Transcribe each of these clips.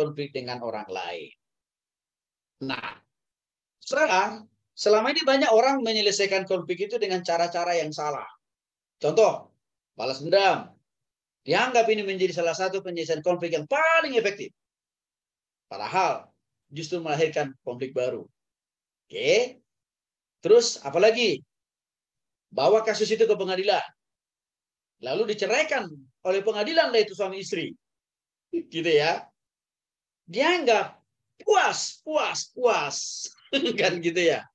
konflik dengan orang lain. Nah, saudara, selama ini banyak orang menyelesaikan konflik itu dengan cara-cara yang salah. Contoh, balas dendam. Dianggap ini menjadi salah satu penyelesaian konflik yang paling efektif. Padahal justru melahirkan konflik baru. Oke. Terus apalagi? Bawa kasus itu ke pengadilan. Lalu diceraikan oleh pengadilan lah itu suami istri. Gitu ya. Dianggap puas. Kan gitu ya.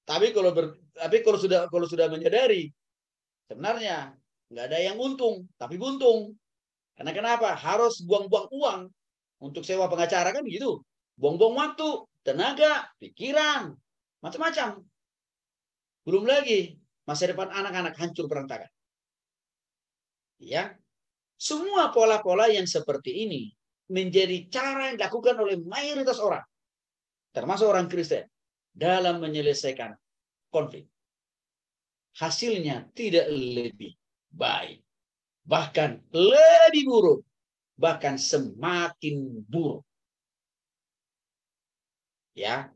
Tapi kalau sudah menyadari sebenarnya nggak ada yang untung, tapi buntung. Karena kenapa? Harus buang-buang uang untuk sewa pengacara kan begitu. Buang-buang waktu, tenaga, pikiran, macam-macam. Belum lagi masa depan anak-anak hancur berantakan. Ya, semua pola-pola yang seperti ini menjadi cara yang dilakukan oleh mayoritas orang, termasuk orang Kristen, dalam menyelesaikan konflik. Hasilnya tidak lebih baik, bahkan lebih buruk, bahkan semakin buruk. Ya,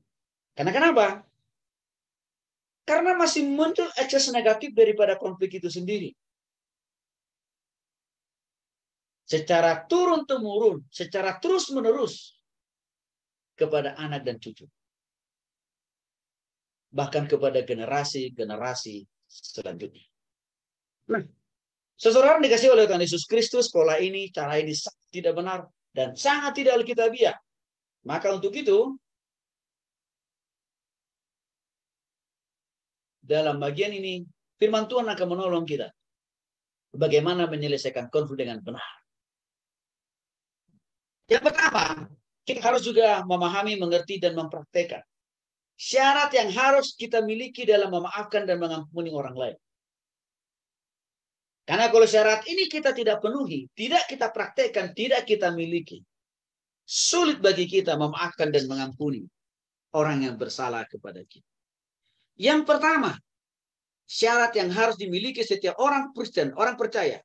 karena kenapa? Karena masih muncul ekses negatif daripada konflik itu sendiri. Secara turun-temurun, secara terus-menerus kepada anak dan cucu. Bahkan kepada generasi-generasi selanjutnya. Nah, seseorang dikasih oleh Tuhan Yesus Kristus, pola ini, cara ini sangat tidak benar dan sangat tidak alkitabiah. Maka untuk itu, dalam bagian ini, firman Tuhan akan menolong kita. Bagaimana menyelesaikan konflik dengan benar. Yang pertama, kita harus juga memahami, mengerti, dan mempraktekkan syarat yang harus kita miliki dalam memaafkan dan mengampuni orang lain. Karena kalau syarat ini kita tidak penuhi, tidak kita praktekkan, tidak kita miliki, sulit bagi kita memaafkan dan mengampuni orang yang bersalah kepada kita. Yang pertama, syarat yang harus dimiliki setiap orang Kristen, orang percaya,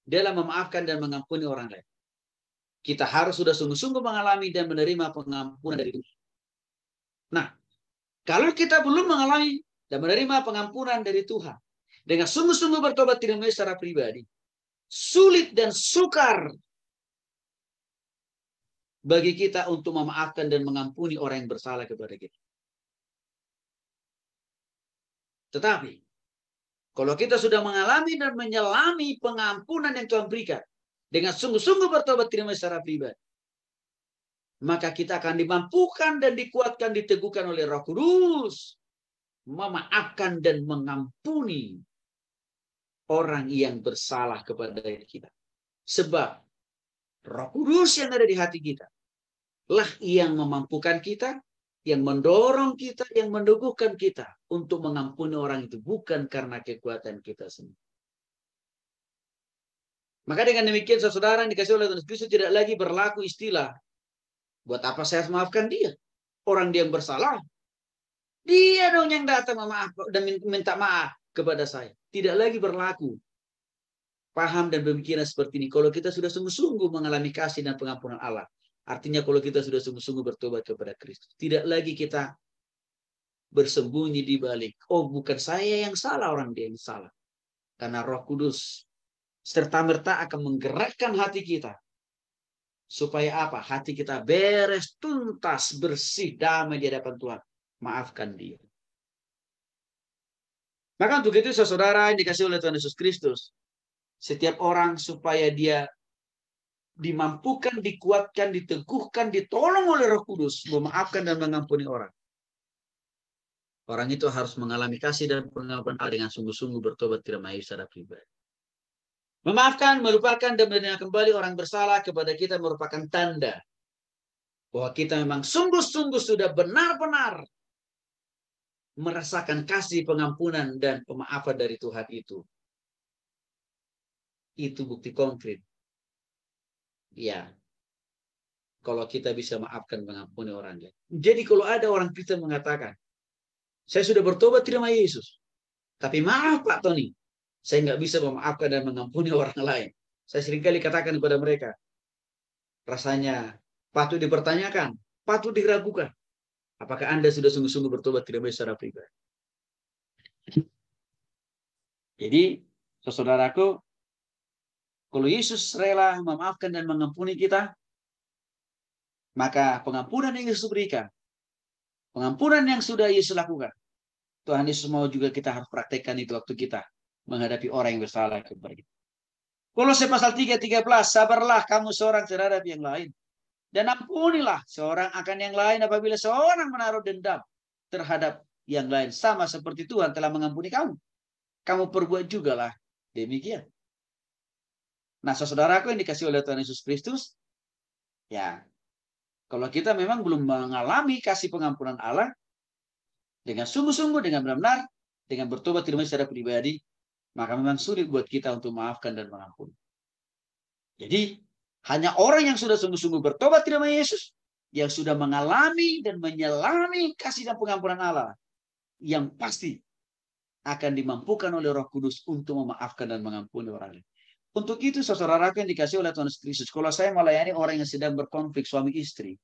dalam memaafkan dan mengampuni orang lain. Kita harus sudah sungguh-sungguh mengalami dan menerima pengampunan dari Tuhan. Nah, kalau kita belum mengalami dan menerima pengampunan dari Tuhan, dengan sungguh-sungguh bertobat tidak secara pribadi, sulit dan sukar bagi kita untuk memaafkan dan mengampuni orang yang bersalah kepada kita. Tetapi, kalau kita sudah mengalami dan menyelami pengampunan yang Tuhan berikan, dengan sungguh-sungguh bertobat tidak secara pribadi, maka kita akan dimampukan dan dikuatkan, diteguhkan oleh Roh Kudus, memaafkan dan mengampuni orang yang bersalah kepada kita. Sebab Roh Kudus yang ada di hati kita lah yang memampukan kita, yang mendorong kita, yang meneguhkan kita untuk mengampuni orang itu, bukan karena kekuatan kita sendiri. Maka dengan demikian, saudara yang dikasih oleh Tuhan Kristus, tidak lagi berlaku istilah, buat apa saya harus maafkan dia? Orang dia yang bersalah, dia dong yang datang memaaf dan minta maaf kepada saya. Tidak lagi berlaku paham dan pemikiran seperti ini. Kalau kita sudah sungguh-sungguh mengalami kasih dan pengampunan Allah, artinya kalau kita sudah sungguh-sungguh bertobat kepada Kristus, tidak lagi kita bersembunyi di balik, oh bukan saya yang salah, orang dia yang salah. Karena Roh Kudus serta-merta akan menggerakkan hati kita. Supaya apa? Hati kita beres, tuntas, bersih, damai di hadapan Tuhan. Maafkan dia. Maka untuk itu saudara yang dikasih oleh Tuhan Yesus Kristus, setiap orang supaya dia dimampukan, dikuatkan, diteguhkan, ditolong oleh Roh Kudus, memaafkan dan mengampuni orang. Orang itu harus mengalami kasih dan pengampunan Allah dengan sungguh-sungguh bertobat tidak mayu secara pribadi. Memaafkan, melupakan, dan menerima kembali orang bersalah kepada kita merupakan tanda bahwa kita memang sungguh-sungguh sudah benar-benar merasakan kasih, pengampunan, dan pemaafan dari Tuhan itu. Itu bukti konkret. Ya, kalau kita bisa maafkan, mengampuni orang lain. Jadi kalau ada orang Kristen mengatakan, saya sudah bertobat terima Yesus, tapi maaf Pak Tony, saya nggak bisa memaafkan dan mengampuni orang lain. Saya seringkali katakan kepada mereka, rasanya patut dipertanyakan, patut diragukan. Apakah Anda sudah sungguh-sungguh bertobat tidak baik secara pribadi? Jadi, saudaraku, kalau Yesus rela memaafkan dan mengampuni kita, maka pengampunan yang Yesus berikan, pengampunan yang sudah Yesus lakukan, Tuhan Yesus mau juga kita harus praktekkan itu waktu kita menghadapi orang yang bersalah kepada kita. Kolose pasal 3:13, sabarlah kamu seorang terhadap yang lain, dan ampunilah seorang akan yang lain apabila seorang menaruh dendam terhadap yang lain, sama seperti Tuhan telah mengampuni kamu. Kamu perbuat juga lah demikian. Nah, saudaraku yang dikasih oleh Tuhan Yesus Kristus, ya, kalau kita memang belum mengalami kasih pengampunan Allah dengan sungguh-sungguh, dengan benar-benar, dengan bertobat tidak secara pribadi, maka memang sulit buat kita untuk memaafkan dan mengampuni. Jadi, hanya orang yang sudah sungguh-sungguh bertobat tidak Yesus, yang sudah mengalami dan menyelami kasih dan pengampunan Allah, yang pasti akan dimampukan oleh Roh Kudus untuk memaafkan dan mengampuni orang lain. Untuk itu, saudara-saudara yang dikasih oleh Tuhan Yesus Kristus, kalau saya melayani orang yang sedang berkonflik suami istri,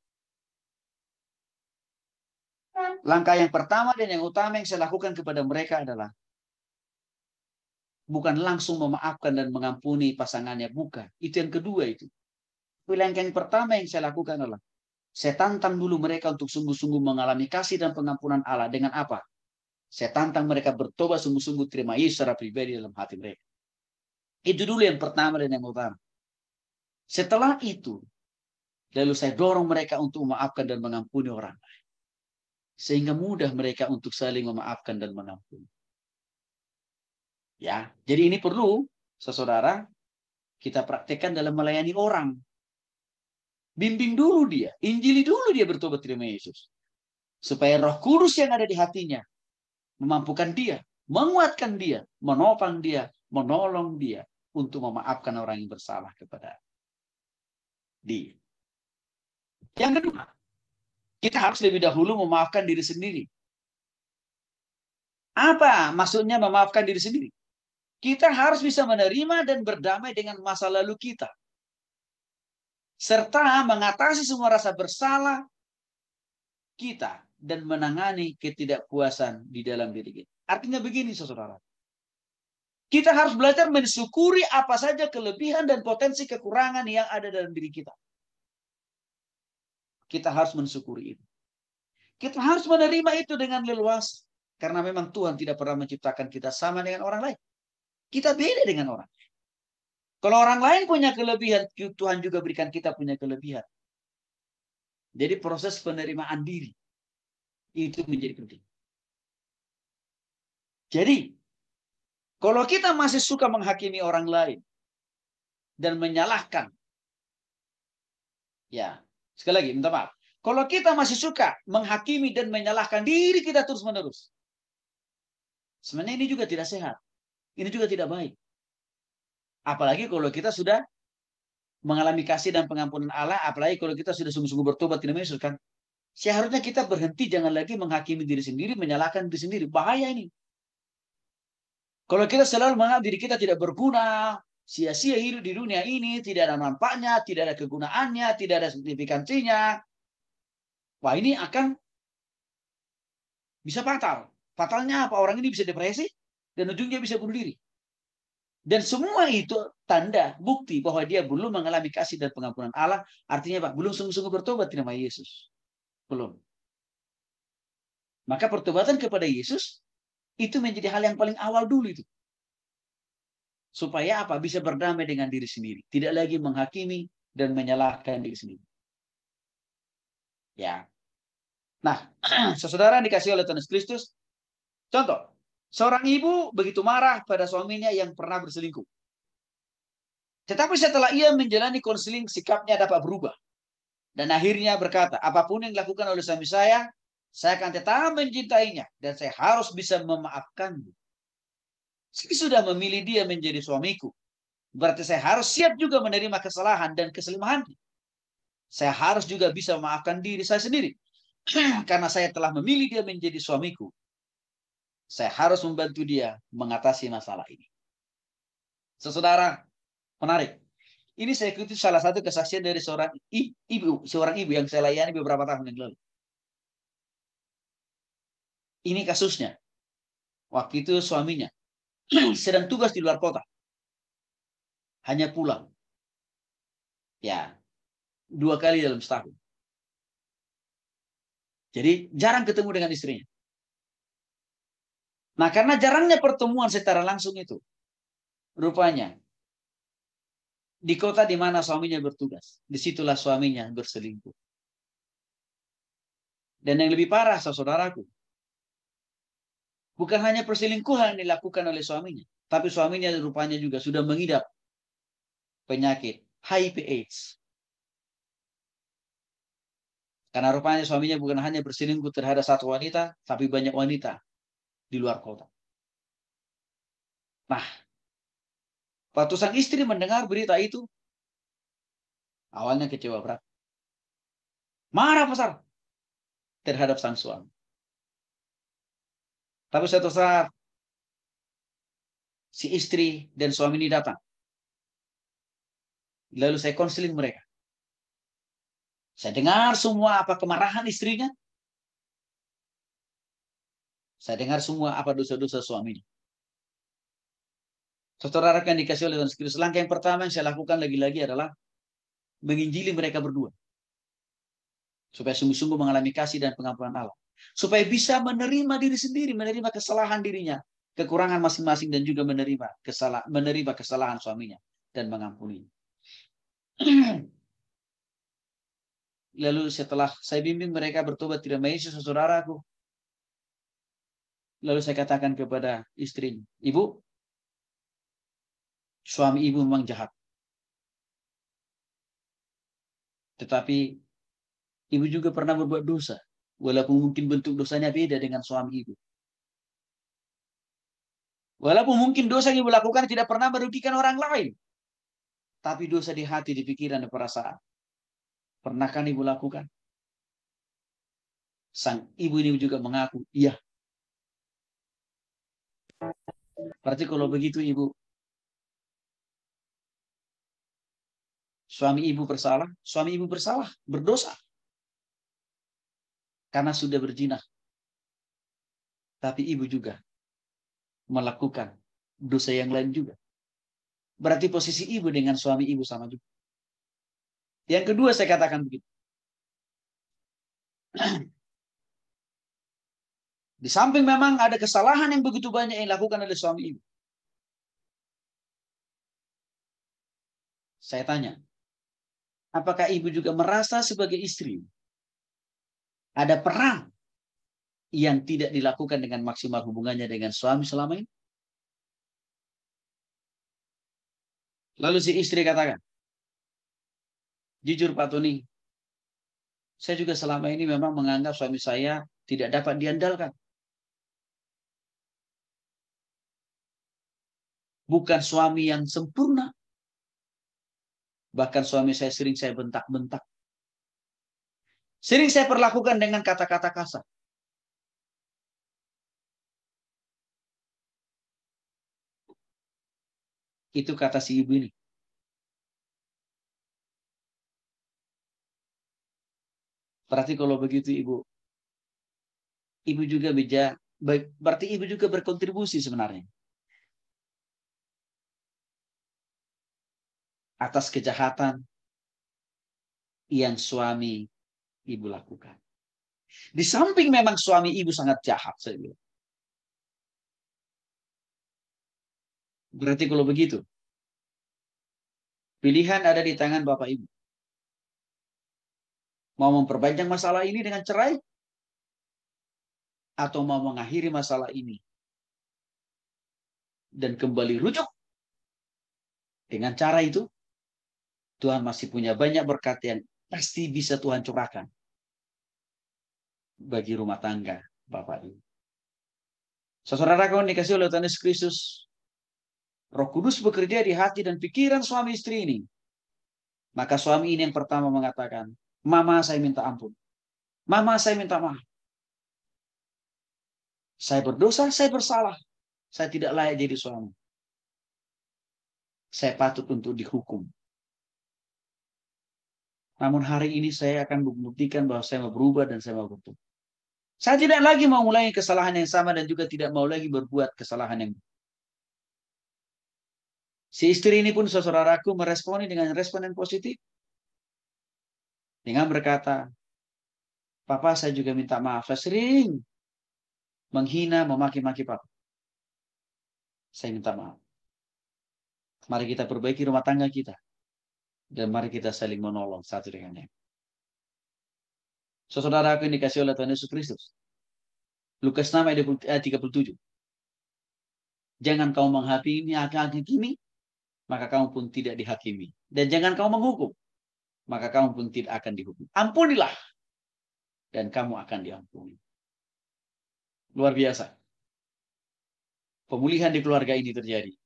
langkah yang pertama dan yang utama yang saya lakukan kepada mereka adalah bukan langsung memaafkan dan mengampuni pasangannya, bukan. Itu yang kedua itu. Langkah yang pertama yang saya lakukan adalah saya tantang dulu mereka untuk sungguh-sungguh mengalami kasih dan pengampunan Allah. Dengan apa? Saya tantang mereka bertobat sungguh-sungguh terima Yesus secara pribadi dalam hati mereka. Itu dulu yang pertama dan yang utama. Setelah itu, lalu saya dorong mereka untuk memaafkan dan mengampuni orang lain. Sehingga mudah mereka untuk saling memaafkan dan mengampuni. Ya, jadi ini perlu, saudara, kita praktekkan dalam melayani orang. Bimbing dulu dia, injili dulu dia bertobat terima Yesus. Supaya Roh Kudus yang ada di hatinya memampukan dia, menguatkan dia, menopang dia, menolong dia untuk memaafkan orang yang bersalah kepada dia. Yang kedua, kita harus lebih dahulu memaafkan diri sendiri. Apa maksudnya memaafkan diri sendiri? Kita harus bisa menerima dan berdamai dengan masa lalu kita. Serta mengatasi semua rasa bersalah kita dan menangani ketidakpuasan di dalam diri kita. Artinya begini, saudara. Kita harus belajar mensyukuri apa saja kelebihan dan potensi kekurangan yang ada dalam diri kita. Kita harus mensyukuri itu. Kita harus menerima itu dengan leluasa. Karena memang Tuhan tidak pernah menciptakan kita sama dengan orang lain. Kita beda dengan orang. Kalau orang lain punya kelebihan, Tuhan juga berikan kita punya kelebihan. Jadi proses penerimaan diri itu menjadi penting. Jadi, kalau kita masih suka menghakimi orang lain dan menyalahkan, ya, sekali lagi, minta maaf. Kalau kita masih suka menghakimi dan menyalahkan diri kita terus-menerus, sebenarnya ini juga tidak sehat. Ini juga tidak baik. Apalagi kalau kita sudah mengalami kasih dan pengampunan Allah, apalagi kalau kita sudah sungguh-sungguh bertobat tidak Yesus kan. Seharusnya kita berhenti, jangan lagi menghakimi diri sendiri, menyalahkan diri sendiri. Bahaya ini. Kalau kita selalu menganggap diri kita tidak berguna, sia-sia hidup di dunia ini, tidak ada manfaatnya, tidak ada kegunaannya, tidak ada signifikansinya, wah ini akan bisa fatal. Fatalnya apa? Orang ini bisa depresi dan ujungnya bisa bunuh diri. Dan semua itu tanda, bukti bahwa dia belum mengalami kasih dan pengampunan Allah. Artinya Pak, belum sungguh-sungguh bertobat nama Yesus. Belum. Maka pertobatan kepada Yesus itu menjadi hal yang paling awal dulu itu. Supaya apa? Bisa berdamai dengan diri sendiri. Tidak lagi menghakimi dan menyalahkan diri sendiri. Ya. Nah, saudara dikasih oleh Tuhan Kristus. Contoh, seorang ibu begitu marah pada suaminya yang pernah berselingkuh. Tetapi setelah ia menjalani konseling, sikapnya dapat berubah. Dan akhirnya berkata, apapun yang dilakukan oleh suami saya akan tetap mencintainya. Dan saya harus bisa memaafkannya. Saya sudah memilih dia menjadi suamiku. Berarti saya harus siap juga menerima kesalahan dan keselimahannya. Saya harus juga bisa memaafkan diri saya sendiri. Karena saya telah memilih dia menjadi suamiku. Saya harus membantu dia mengatasi masalah ini. Saudara, menarik. Ini saya ikuti salah satu kesaksian dari seorang ibu yang saya layani beberapa tahun yang lalu. Ini kasusnya. Waktu itu suaminya sedang tugas di luar kota. Hanya pulang. Ya, 2 kali dalam setahun. Jadi jarang ketemu dengan istrinya. Nah, karena jarangnya pertemuan secara langsung itu, rupanya di kota di mana suaminya bertugas, disitulah suaminya berselingkuh. Dan yang lebih parah, saudaraku, bukan hanya perselingkuhan yang dilakukan oleh suaminya, tapi suaminya rupanya juga sudah mengidap penyakit HIV/AIDS. Karena rupanya suaminya bukan hanya berselingkuh terhadap satu wanita, tapi banyak wanita di luar kota. Nah, waktu sang istri mendengar berita itu, awalnya kecewa berat. Marah besar terhadap sang suami. Tapi suatu saat, si istri dan suami ini datang. Lalu saya konseling mereka. Saya dengar semua apa kemarahan istrinya. Saya dengar semua apa dosa-dosa suaminya. Saudara yang dikasih oleh Tuhan Yesus, langkah yang pertama yang saya lakukan lagi-lagi adalah menginjili mereka berdua. Supaya sungguh-sungguh mengalami kasih dan pengampunan Allah. Supaya bisa menerima diri sendiri, menerima kesalahan dirinya, kekurangan masing-masing, dan juga menerima kesalahan suaminya dan mengampuni. Lalu setelah saya bimbing mereka bertobat terima Yesus, saudaraku, lalu saya katakan kepada istrinya, ibu, suami ibu memang jahat. Tetapi ibu juga pernah berbuat dosa. Walaupun mungkin bentuk dosanya beda dengan suami ibu. Walaupun mungkin dosa yang ibu lakukan tidak pernah merugikan orang lain. Tapi dosa di hati, di pikiran, dan perasaan. Pernahkah ibu lakukan? Sang ibu ini juga mengaku, iya. Berarti kalau begitu ibu, suami ibu bersalah, berdosa. Karena sudah berzina. Tapi ibu juga melakukan dosa yang lain juga. Berarti posisi ibu dengan suami ibu sama juga. Yang kedua saya katakan begitu. Di samping memang ada kesalahan yang begitu banyak yang dilakukan oleh suami ibu. Saya tanya, apakah ibu juga merasa sebagai istri ada peran yang tidak dilakukan dengan maksimal hubungannya dengan suami selama ini? Lalu si istri katakan, jujur Pak Tony, saya juga selama ini memang menganggap suami saya tidak dapat diandalkan. Bukan suami yang sempurna. Bahkan suami saya sering saya bentak-bentak. Sering saya perlakukan dengan kata-kata kasar. Itu kata si ibu ini. Berarti kalau begitu ibu juga berarti ibu juga berkontribusi sebenarnya atas kejahatan yang suami ibu lakukan. Di samping memang suami ibu sangat jahat, saya bilang. Berarti kalau begitu, pilihan ada di tangan Bapak Ibu. Mau memperpanjang masalah ini dengan cerai, atau mau mengakhiri masalah ini dan kembali rujuk. Dengan cara itu, Tuhan masih punya banyak berkat yang pasti bisa Tuhan curahkan bagi rumah tangga Bapak Ibu. Saudara kawan dikasih oleh Tuhan Yesus Kristus, Roh Kudus bekerja di hati dan pikiran suami istri ini. Maka suami ini yang pertama mengatakan, Mama saya minta ampun. Mama saya minta maaf. Saya berdosa, saya bersalah. Saya tidak layak jadi suami. Saya patut untuk dihukum. Namun hari ini saya akan membuktikan bahwa saya mau berubah dan saya mau bertobat. Saya tidak lagi mau mengulangi kesalahan yang sama dan juga tidak mau lagi berbuat kesalahan yang. Si istri ini pun saudaraku meresponi dengan respon yang positif. Dengan berkata, Papa saya juga minta maaf. Saya sering menghina, memaki-maki Papa. Saya minta maaf. Mari kita perbaiki rumah tangga kita. Dan mari kita saling menolong satu dengan yang. Saudara aku yang dikasih oleh Tuhan Yesus Kristus. Lukas 6 ayat 37. Jangan kau menghakimi, maka kamu pun tidak dihakimi. Dan jangan kau menghukum, maka kamu pun tidak akan dihukum. Ampunilah, dan kamu akan diampuni. Luar biasa. Pemulihan di keluarga ini terjadi.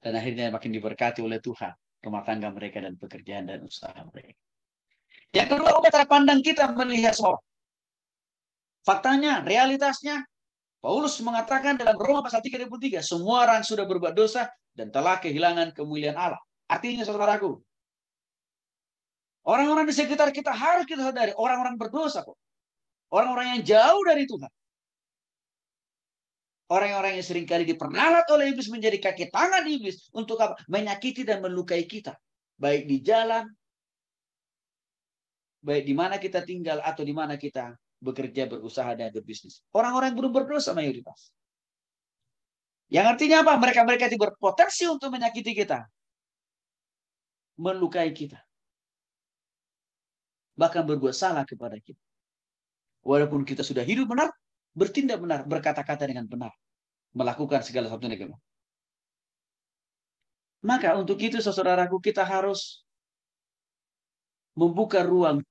Dan akhirnya makin diberkati oleh Tuhan. Rumah tangga mereka dan pekerjaan dan usaha mereka. Yang kedua, cara pandang kita melihat semua. Faktanya, realitasnya, Paulus mengatakan dalam Roma pasal 3:23, semua orang sudah berbuat dosa dan telah kehilangan kemuliaan Allah. Artinya, saudaraku, orang-orang di sekitar kita harus kita sadari, orang-orang berdosa kok. Orang-orang yang jauh dari Tuhan. Orang-orang yang seringkali diperalat oleh iblis menjadi kaki tangan iblis untuk apa? Menyakiti dan melukai kita. Baik di jalan, baik di mana kita tinggal, atau di mana kita bekerja, berusaha, dan berbisnis. Orang-orang yang belum berdosa mayoritas. Yang artinya apa? Mereka-mereka itu berpotensi untuk menyakiti kita. Melukai kita. Bahkan berbuat salah kepada kita. Walaupun kita sudah hidup benar, bertindak benar, berkata-kata dengan benar. Melakukan segala sesuatu dengan benar. Maka untuk itu, saudaraku, kita harus membuka ruang,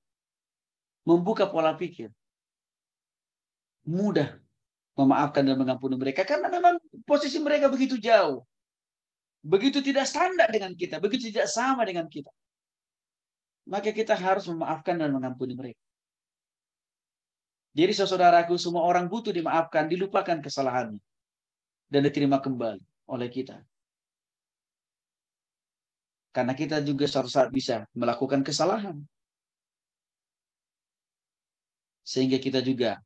membuka pola pikir. Mudah memaafkan dan mengampuni mereka. Karena memang posisi mereka begitu jauh. Begitu tidak standar dengan kita. Begitu tidak sama dengan kita. Maka kita harus memaafkan dan mengampuni mereka. Jadi saudaraku, semua orang butuh dimaafkan, dilupakan kesalahannya. Dan diterima kembali oleh kita. Karena kita juga suatu saat bisa melakukan kesalahan. Sehingga kita juga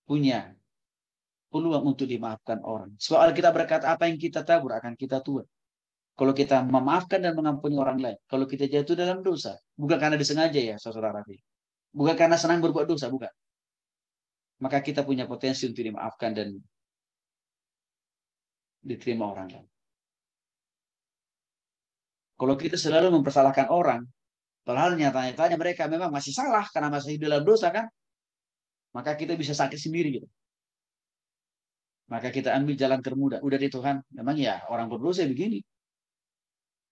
punya peluang untuk dimaafkan orang. Soal kita berkata, apa yang kita tabur akan kita tuai. Kalau kita memaafkan dan mengampuni orang lain. Kalau kita jatuh dalam dosa. Bukan karena disengaja ya, saudara. Bukan karena senang berbuat dosa, bukan. Maka kita punya potensi untuk dimaafkan dan diterima orang lain. Kalau kita selalu mempersalahkan orang, padahal nyatanya mereka memang masih salah karena masih hidup dalam dosa kan, maka kita bisa sakit sendiri gitu. Maka kita ambil jalan termudah. Udah di Tuhan, memang ya orang berdosa begini.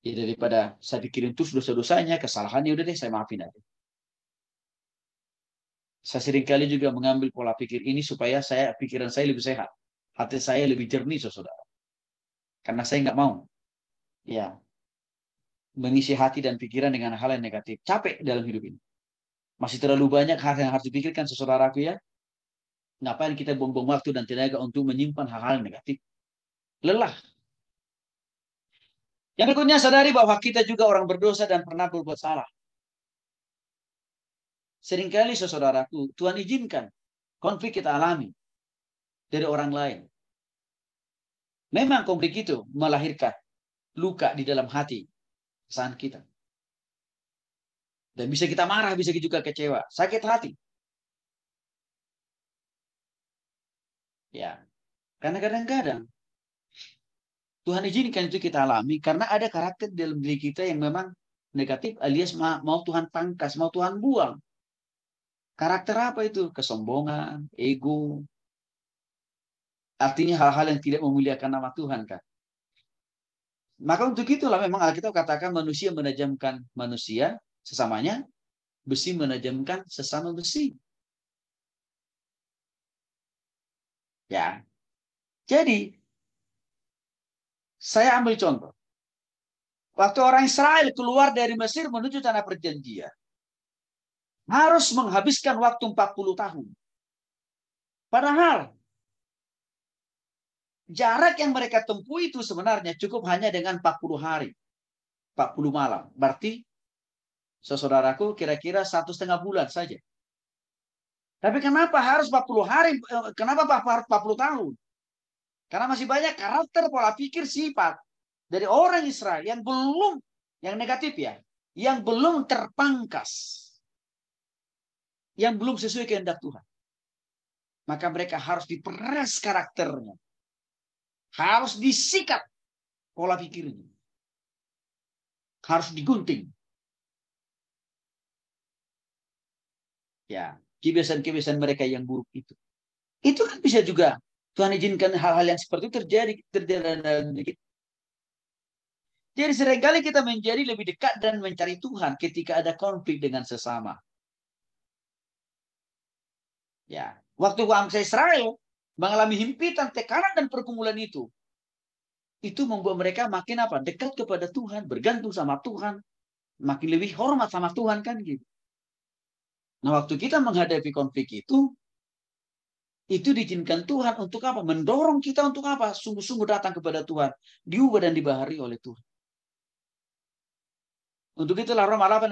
Ya daripada saya pikirin terus dosa-dosanya, kesalahannya, udah deh saya maafin aja. Saya seringkali juga mengambil pola pikir ini supaya pikiran saya lebih sehat. Hati saya lebih jernih, saudara. Karena saya nggak mau ya mengisi hati dan pikiran dengan hal yang negatif. Capek dalam hidup ini. Masih terlalu banyak hal yang harus dipikirkan, saudaraku ya. Ngapain kita buang-buang waktu dan tenaga untuk menyimpan hal-hal negatif? Lelah. Yang berikutnya, sadari bahwa kita juga orang berdosa dan pernah berbuat salah. Seringkali, saudaraku, Tuhan izinkan konflik kita alami dari orang lain. Memang konflik itu melahirkan luka di dalam hati saat kita. Dan bisa kita marah, bisa juga kecewa, sakit hati. Ya, karena kadang-kadang Tuhan izinkan itu kita alami karena ada karakter dalam diri kita yang memang negatif, alias mau Tuhan pangkas, mau Tuhan buang. Karakter apa itu? Kesombongan, ego. Artinya hal-hal yang tidak memuliakan nama Tuhan kan. Maka untuk itulah memang Alkitab katakan manusia menajamkan manusia sesamanya, besi menajamkan sesama besi. Ya. Jadi saya ambil contoh. Waktu orang Israel keluar dari Mesir menuju tanah perjanjian, harus menghabiskan waktu 40 tahun. Padahal jarak yang mereka tempuh itu sebenarnya cukup hanya dengan 40 hari. 40 malam. Berarti, saudaraku, kira-kira 1,5 bulan saja. Tapi kenapa harus 40 hari? Kenapa harus 40 tahun? Karena masih banyak karakter, pola pikir, sifat dari orang Israel yang belum, yang negatif ya, yang belum terpangkas, yang belum sesuai kehendak Tuhan. Maka mereka harus diperas karakternya. Harus disikat pola pikirnya. Harus digunting. Ya, kebiasaan-kebiasaan mereka yang buruk itu. Itu kan bisa juga Tuhan izinkan hal-hal yang seperti itu terjadi dalam diri kita. Jadi seringkali kita menjadi lebih dekat dan mencari Tuhan ketika ada konflik dengan sesama. Ya, waktu bangsa Israel mengalami himpitan, tekanan dan pergumulan itu membuat mereka makin apa? Dekat kepada Tuhan, bergantung sama Tuhan, makin lebih hormat sama Tuhan kan gitu. Nah, waktu kita menghadapi konflik itu diizinkan Tuhan untuk apa? Mendorong kita untuk apa? Sungguh-sungguh datang kepada Tuhan, diubah dan dibahari oleh Tuhan. Untuk itulah Roma 8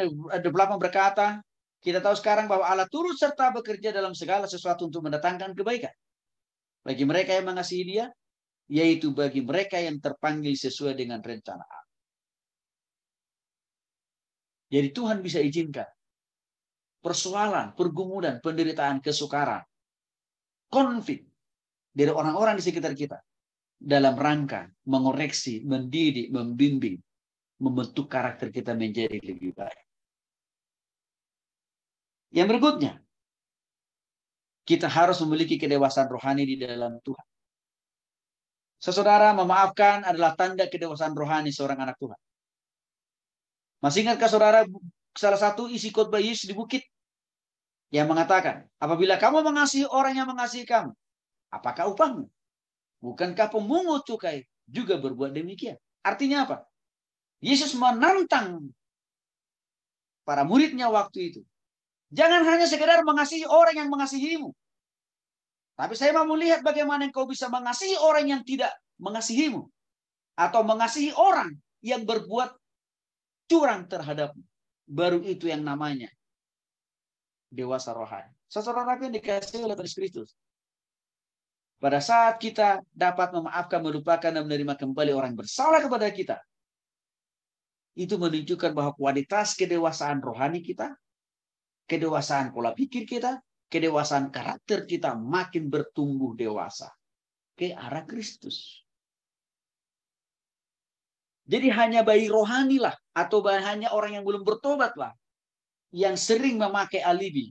berkata, kita tahu sekarang bahwa Allah turut serta bekerja dalam segala sesuatu untuk mendatangkan kebaikan bagi mereka yang mengasihi Dia, yaitu bagi mereka yang terpanggil sesuai dengan rencana Allah. Jadi Tuhan bisa izinkan persoalan, pergumulan, penderitaan, kesukaran, konflik dari orang-orang di sekitar kita dalam rangka mengoreksi, mendidik, membimbing, membentuk karakter kita menjadi lebih baik. Yang berikutnya, kita harus memiliki kedewasaan rohani di dalam Tuhan. Saudara, memaafkan adalah tanda kedewasaan rohani seorang anak Tuhan. Masih ingatkah saudara salah satu isi khotbah Yesus di bukit yang mengatakan, apabila kamu mengasihi orang yang mengasihi kamu, apakah upahmu? Bukankah pemungut cukai juga berbuat demikian? Artinya apa? Yesus menantang para muridnya waktu itu. Jangan hanya sekedar mengasihi orang yang mengasihimu. Tapi saya mau melihat bagaimana engkau bisa mengasihi orang yang tidak mengasihimu. Atau mengasihi orang yang berbuat curang terhadapmu. Baru itu yang namanya dewasa rohani. Saudara yang dikasihi oleh Kristus. Pada saat kita dapat memaafkan, melupakan, dan menerima kembali orang bersalah kepada kita, itu menunjukkan bahwa kualitas kedewasaan rohani kita, kedewasaan pola pikir kita, kedewasaan karakter kita makin bertumbuh dewasa ke arah Kristus. Jadi hanya bayi rohani lah, atau hanya orang yang belum bertobat lah, yang sering memakai alibi.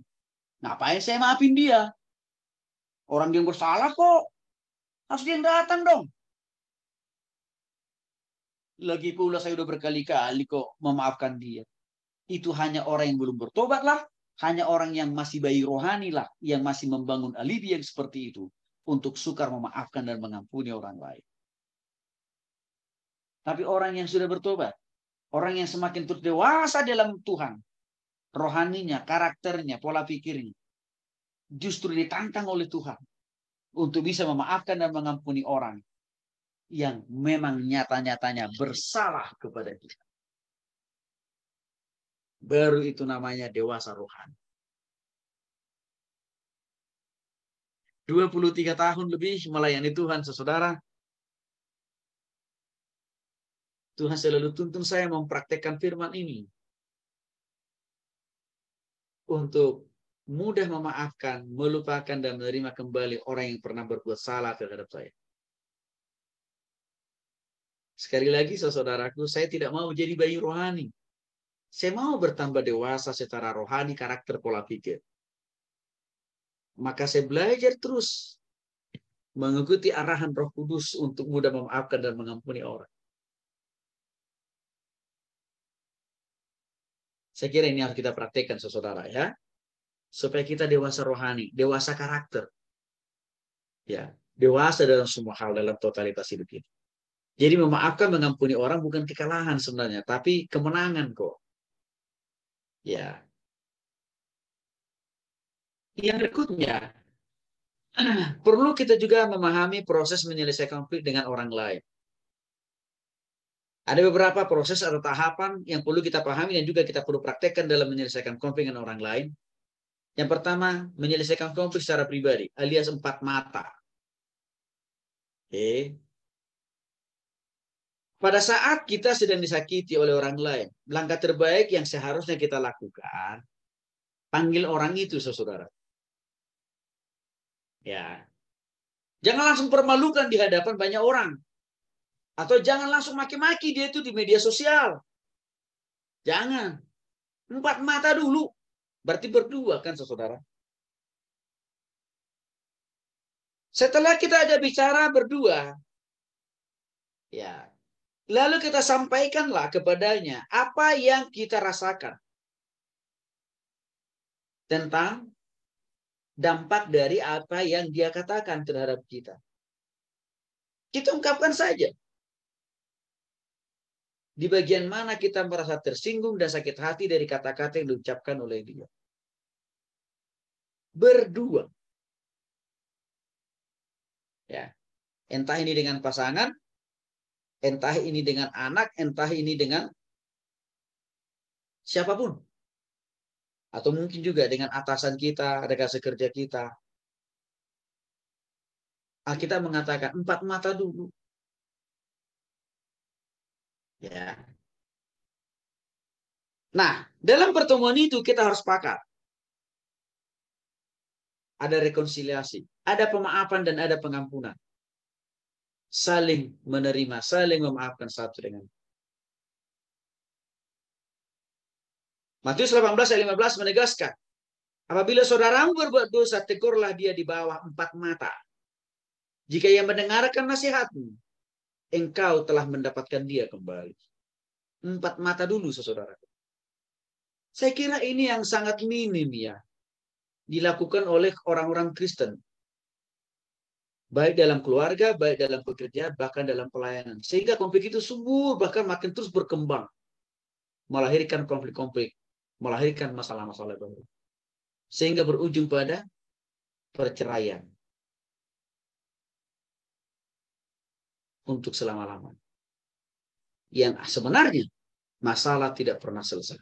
Ngapain saya maafin dia? Orang yang bersalah kok. Harus dia yang datang dong. Lagi pula saya udah berkali-kali kok memaafkan dia. Itu hanya orang yang belum bertobat lah. Hanya orang yang masih bayi rohani lah. Yang masih membangun alibi yang seperti itu. Untuk sukar memaafkan dan mengampuni orang lain. Tapi orang yang sudah bertobat. Orang yang semakin terdewasa dalam Tuhan. Rohaninya, karakternya, pola pikirnya. Justru ditantang oleh Tuhan. Untuk bisa memaafkan dan mengampuni orang yang memang nyata-nyatanya bersalah kepada kita. Baru itu namanya dewasa rohani. 23 tahun lebih melayani Tuhan, saudara. Tuhan selalu tuntun saya mempraktekkan firman ini. Untuk mudah memaafkan, melupakan, dan menerima kembali orang yang pernah berbuat salah terhadap saya. Sekali lagi, saudaraku, saya tidak mau jadi bayi rohani. Saya mau bertambah dewasa secara rohani, karakter, pola pikir. Maka saya belajar terus mengikuti arahan Roh Kudus untuk mudah memaafkan dan mengampuni orang. Saya kira ini harus kita praktekkan, saudara, ya. Supaya kita dewasa rohani, dewasa karakter. Ya, dewasa dalam semua hal dalam totalitas hidup ini. Jadi memaafkan, mengampuni orang bukan kekalahan sebenarnya, tapi kemenangan kok. Ya. Yang berikutnya, perlu kita juga memahami proses menyelesaikan konflik dengan orang lain. Ada beberapa proses atau tahapan yang perlu kita pahami dan juga kita perlu praktekkan dalam menyelesaikan konflik dengan orang lain. Yang pertama, menyelesaikan konflik secara pribadi, alias 4 mata. Oke. Pada saat kita sedang disakiti oleh orang lain, langkah terbaik yang seharusnya kita lakukan, panggil orang itu, saudara. Ya. Jangan langsung permalukan di hadapan banyak orang. Atau jangan langsung maki-maki dia itu di media sosial. Jangan. 4 mata dulu. Berarti berdua kan, saudara. Setelah kita ada bicara berdua, ya, lalu kita sampaikanlah kepadanya apa yang kita rasakan tentang dampak dari apa yang dia katakan terhadap kita. Kita ungkapkan saja. Di bagian mana kita merasa tersinggung dan sakit hati dari kata-kata yang diucapkan oleh dia. Berdua. Ya. Entah ini dengan pasangan, entah ini dengan anak, entah ini dengan siapapun. Atau mungkin juga dengan atasan kita, rekan sekerja kita. Alkitab mengatakan 4 mata dulu. Ya. Nah, dalam pertemuan itu kita harus sepakat. Ada rekonsiliasi, ada pemaafan dan ada pengampunan. Saling menerima, saling memaafkan satu dengan lain. Matius 18 ayat 15 menegaskan, apabila saudaramu berbuat dosa, tegurlah dia di bawah 4 mata. Jika ia mendengarkan nasihatmu, engkau telah mendapatkan dia kembali. 4 mata dulu, saudara. Saya kira ini yang sangat minim ya, dilakukan oleh orang-orang Kristen. Baik dalam keluarga, baik dalam pekerjaan, bahkan dalam pelayanan. Sehingga konflik itu subur, bahkan makin terus berkembang. Melahirkan konflik-konflik, melahirkan masalah-masalah baru. Sehingga berujung pada perceraian. Untuk selama-lamanya. Yang sebenarnya masalah tidak pernah selesai.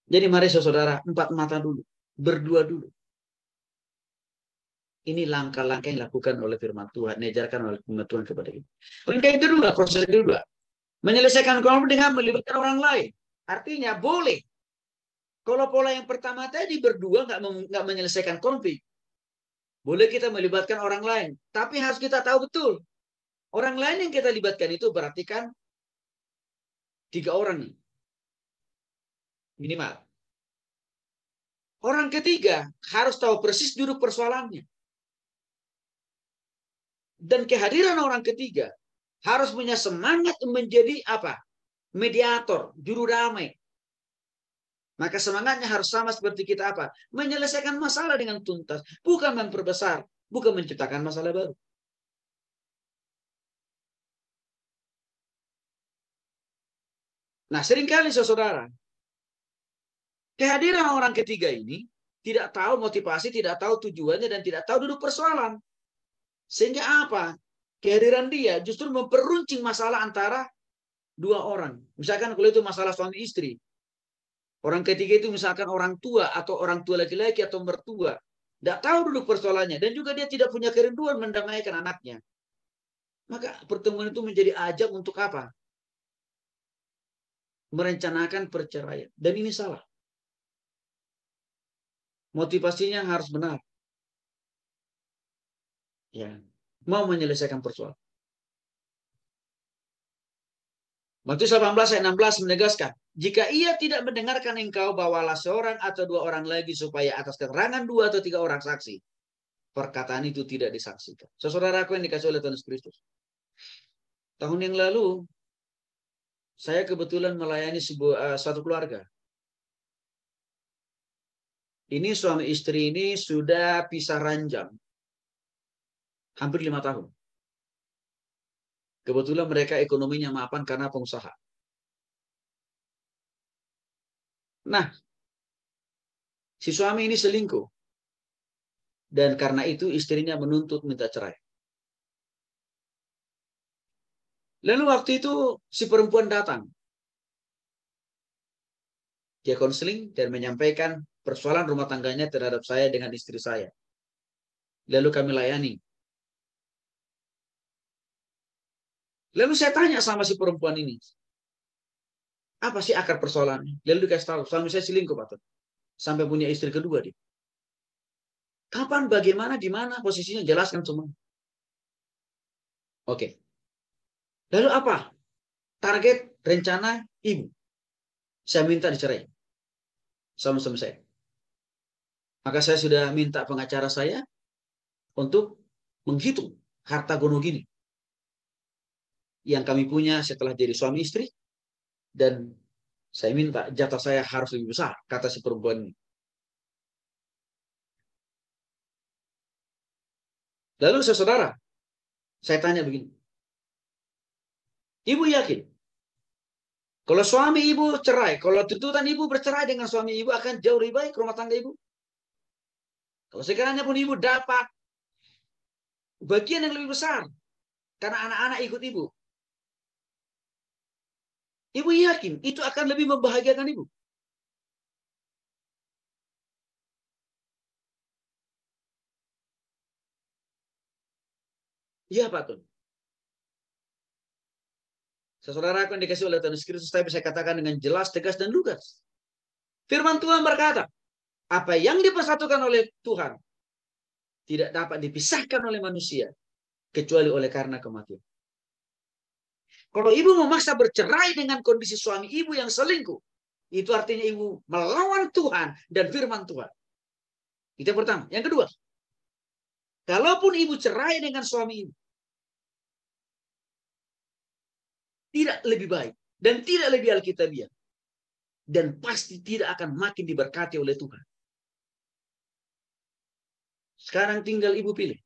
Jadi mari saudara, 4 mata dulu. Berdua dulu. Ini langkah-langkah yang dilakukan oleh firman Tuhan. Diajarkan oleh firman Tuhan kepada kita. Yang kedua, proses kedua. Menyelesaikan konflik dengan melibatkan orang lain. Artinya boleh. Kalau pola yang pertama tadi berdua nggak menyelesaikan konflik. Boleh kita melibatkan orang lain. Tapi harus kita tahu betul. Orang lain yang kita libatkan itu berarti kan 3 orang nih. Minimal. Orang ketiga harus tahu persis duduk persoalannya. Dan kehadiran orang ketiga harus punya semangat menjadi apa? Mediator, juru damai. Maka semangatnya harus sama seperti kita apa? Menyelesaikan masalah dengan tuntas. Bukan memperbesar. Bukan menciptakan masalah baru. Nah, seringkali saudara, kehadiran orang ketiga ini tidak tahu motivasi, tidak tahu tujuannya, dan tidak tahu duduk persoalan. Sehingga apa? Kehadiran dia justru memperuncing masalah antara 2 orang. Misalkan kalau itu masalah suami istri. Orang ketiga itu misalkan orang tua atau orang tua laki-laki atau mertua. Tidak tahu duduk persoalannya. Dan juga dia tidak punya kerinduan mendamaikan anaknya. Maka pertemuan itu menjadi ajang untuk apa? Merencanakan perceraian. Dan ini salah. Motivasinya harus benar. Ya. Mau menyelesaikan persoalan. Matius 18 ayat 16 menegaskan, jika ia tidak mendengarkan engkau, bawalah seorang atau 2 orang lagi supaya atas keterangan 2 atau 3 orang saksi, perkataan itu tidak disaksikan. Saudaraku yang dikasih oleh Tuhan Yesus Kristus. Tahun yang lalu, saya kebetulan melayani suatu keluarga. Ini suami istri ini sudah pisah ranjang. Hampir 5 tahun. Kebetulan mereka ekonominya mapan karena pengusaha. Nah, si suami ini selingkuh. Dan karena itu istrinya menuntut minta cerai. Lalu waktu itu si perempuan datang. Dia konseling dan menyampaikan persoalan rumah tangganya terhadap saya dengan istri saya. Lalu kami layani. Lalu saya tanya sama si perempuan ini, apa sih akar persoalannya? Lalu dikasih tahu, suami saya selingkuh, Pak. Sampai punya istri kedua dia. Kapan, bagaimana, di mana posisinya, jelaskan semua. Oke. Lalu apa target rencana ibu? Saya minta dicerai sama suami saya. Maka saya sudah minta pengacara saya untuk menghitung harta gono gini yang kami punya setelah jadi suami istri, dan saya minta jatah saya harus lebih besar, kata si perempuan ini. Lalu saudara, saya tanya begini, ibu yakin kalau suami ibu cerai, kalau tuntutan ibu bercerai dengan suami ibu akan jauh lebih baik rumah tangga ibu? Kalau sekiranya pun ibu dapat bagian yang lebih besar karena anak-anak ikut ibu, ibu yakin itu akan lebih membahagiakan ibu? Iya, Pak Tun. Saudara akan dikasih oleh Tuhan Yesus Kristus, saya bisa katakan dengan jelas, tegas, dan lugas. Firman Tuhan berkata, apa yang dipersatukan oleh Tuhan tidak dapat dipisahkan oleh manusia kecuali oleh karena kematian. Kalau ibu memaksa bercerai dengan kondisi suami ibu yang selingkuh, itu artinya ibu melawan Tuhan dan firman Tuhan. Itu yang pertama. Yang kedua, kalaupun ibu cerai dengan suami ibu, tidak lebih baik dan tidak lebih alkitabiah, dan pasti tidak akan makin diberkati oleh Tuhan. Sekarang tinggal ibu pilih.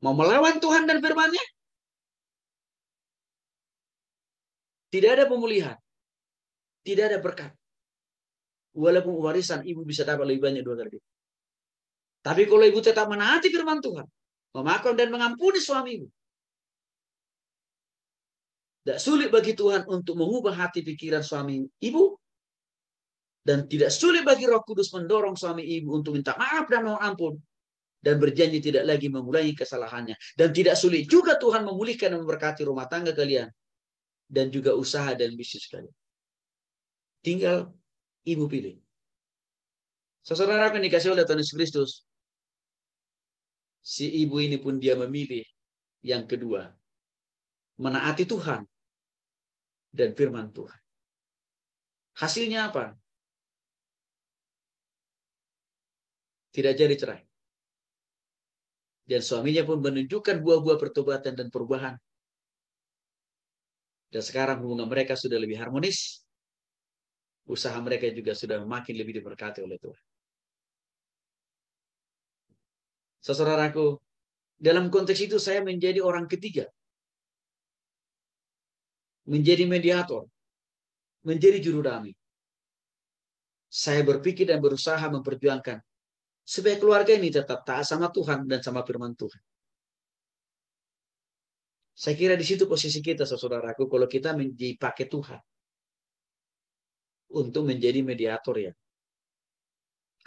Mau melawan Tuhan dan firman-Nya? Tidak ada pemulihan. Tidak ada berkat. Walaupun warisan ibu bisa dapat lebih banyak 2 kali. Tapi kalau ibu tetap menaati firman Tuhan, memaafkan dan mengampuni suami ibu, tidak sulit bagi Tuhan untuk mengubah hati pikiran suami ibu, dan tidak sulit bagi Roh Kudus mendorong suami ibu untuk minta maaf dan mohon ampun dan berjanji tidak lagi mengulangi kesalahannya. Dan tidak sulit juga Tuhan memulihkan dan memberkati rumah tangga kalian dan juga usaha dan bisnis kalian. Tinggal ibu pilih. Saudara akan dikasih oleh Tuhan Yesus Kristus, si ibu ini pun dia memilih yang kedua, menaati Tuhan dan firman Tuhan. Hasilnya apa? Tidak jadi cerai. Dan suaminya pun menunjukkan buah-buah pertobatan dan perubahan. Dan sekarang hubungan mereka sudah lebih harmonis. Usaha mereka juga sudah makin lebih diberkati oleh Tuhan. Saudaraku, dalam konteks itu saya menjadi orang ketiga. Menjadi mediator. Menjadi juru damai. Saya berpikir dan berusaha memperjuangkan supaya keluarga ini tetap taat sama Tuhan dan sama firman Tuhan. Saya kira di situ posisi kita, saudaraku, kalau kita dipakai Tuhan untuk menjadi mediator ya.